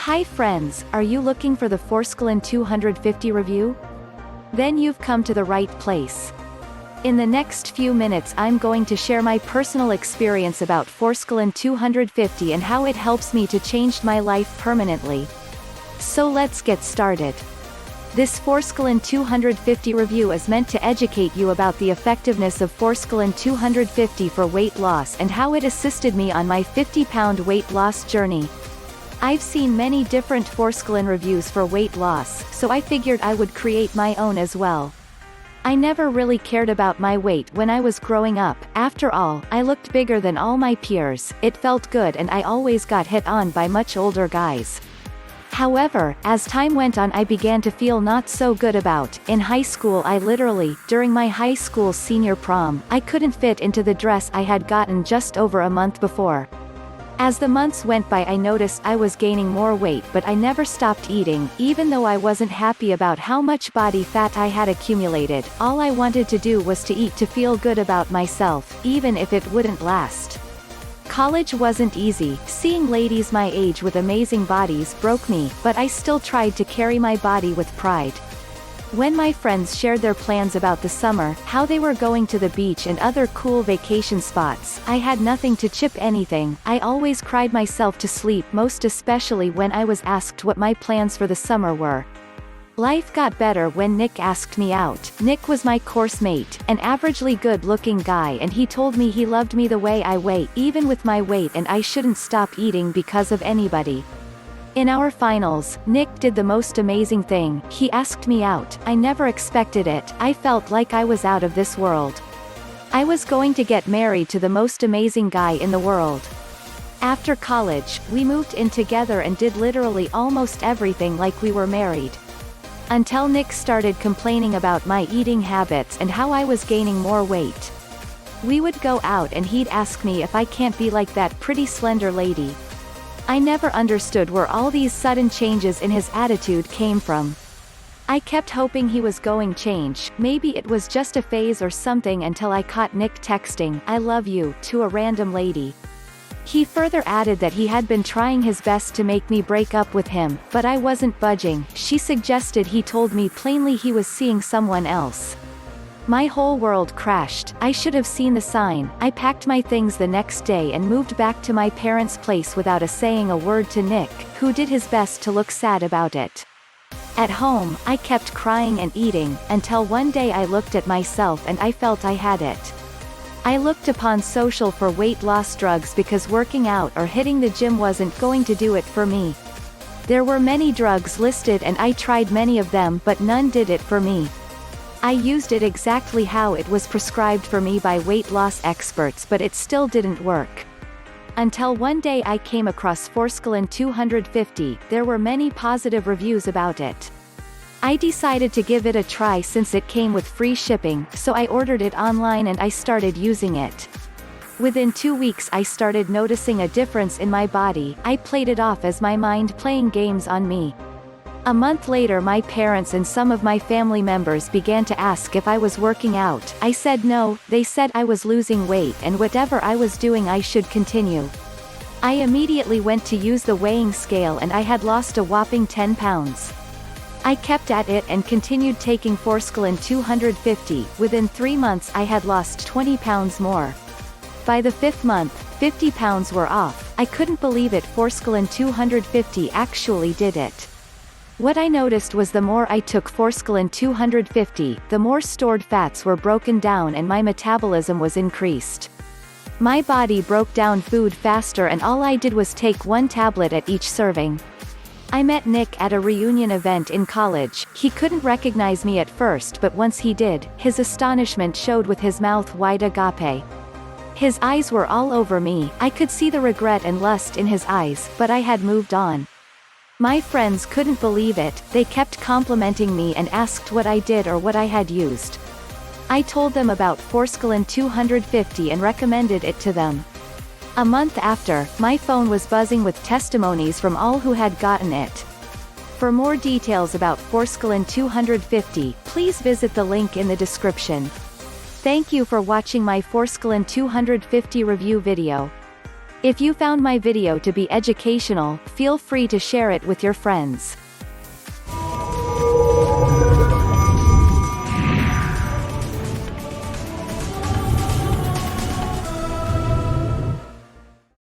Hi friends, are you looking for the Forskolin 250 review? Then you've come to the right place. In the next few minutes I'm going to share my personal experience about Forskolin 250 and how it helps me to change my life permanently. So let's get started. This Forskolin 250 review is meant to educate you about the effectiveness of Forskolin 250 for weight loss and how it assisted me on my 50-pound weight loss journey. I've seen many different Forskolin reviews for weight loss, so I figured I would create my own as well. I never really cared about my weight when I was growing up. After all, I looked bigger than all my peers, it felt good, and I always got hit on by much older guys. However, as time went on I began to feel not so good about. In high school during my high school senior prom, I couldn't fit into the dress I had gotten just over a month before. As the months went by I noticed I was gaining more weight, but I never stopped eating. Even though I wasn't happy about how much body fat I had accumulated, all I wanted to do was to eat to feel good about myself, even if it wouldn't last. College wasn't easy. Seeing ladies my age with amazing bodies broke me, but I still tried to carry my body with pride. When my friends shared their plans about the summer, how they were going to the beach and other cool vacation spots, I had nothing to chip anything. I always cried myself to sleep, most especially when I was asked what my plans for the summer were. Life got better when Nick asked me out. Nick was my course mate, an averagely good-looking guy, and he told me he loved me the way I weigh, even with my weight, and I shouldn't stop eating because of anybody. In our finals, Nick did the most amazing thing. He asked me out. I never expected it. I felt like I was out of this world. I was going to get married to the most amazing guy in the world. After college, we moved in together and did literally almost everything like we were married. Until Nick started complaining about my eating habits and how I was gaining more weight. We would go out and he'd ask me if I can't be like that pretty slender lady. I never understood where all these sudden changes in his attitude came from. I kept hoping he was going to change, maybe it was just a phase or something, until I caught Nick texting "I love you" to a random lady. He further added that he had been trying his best to make me break up with him, but I wasn't budging. She suggested he told me plainly he was seeing someone else. My whole world crashed. I should have seen the sign. I packed my things the next day and moved back to my parents' place without saying a word to Nick, who did his best to look sad about it. At home, I kept crying and eating, until one day I looked at myself and I felt I had it. I looked upon social for weight loss drugs because working out or hitting the gym wasn't going to do it for me. There were many drugs listed and I tried many of them, but none did it for me. I used it exactly how it was prescribed for me by weight loss experts, but it still didn't work. Until one day I came across Forskolin 250, there were many positive reviews about it. I decided to give it a try since it came with free shipping, so I ordered it online and I started using it. Within 2 weeks I started noticing a difference in my body. I played it off as my mind playing games on me. A month later my parents and some of my family members began to ask if I was working out. I said no. They said I was losing weight and whatever I was doing I should continue. I immediately went to use the weighing scale and I had lost a whopping 10 pounds. I kept at it and continued taking Forskolin 250. Within 3 months I had lost 20 pounds more. By the 5th month, 50 pounds were off. I couldn't believe it. Forskolin 250 actually did it. What I noticed was the more I took Forskolin 250, the more stored fats were broken down and my metabolism was increased. My body broke down food faster and all I did was take 1 tablet at each serving. I met Nick at a reunion event in college. He couldn't recognize me at first, but once he did, his astonishment showed with his mouth wide agape. His eyes were all over me. I could see the regret and lust in his eyes, but I had moved on. My friends couldn't believe it. They kept complimenting me and asked what I did or what I had used. I told them about Forskolin 250 and recommended it to them. A month after, my phone was buzzing with testimonies from all who had gotten it. For more details about Forskolin 250, please visit the link in the description. Thank you for watching my Forskolin 250 review video. If you found my video to be educational, feel free to share it with your friends.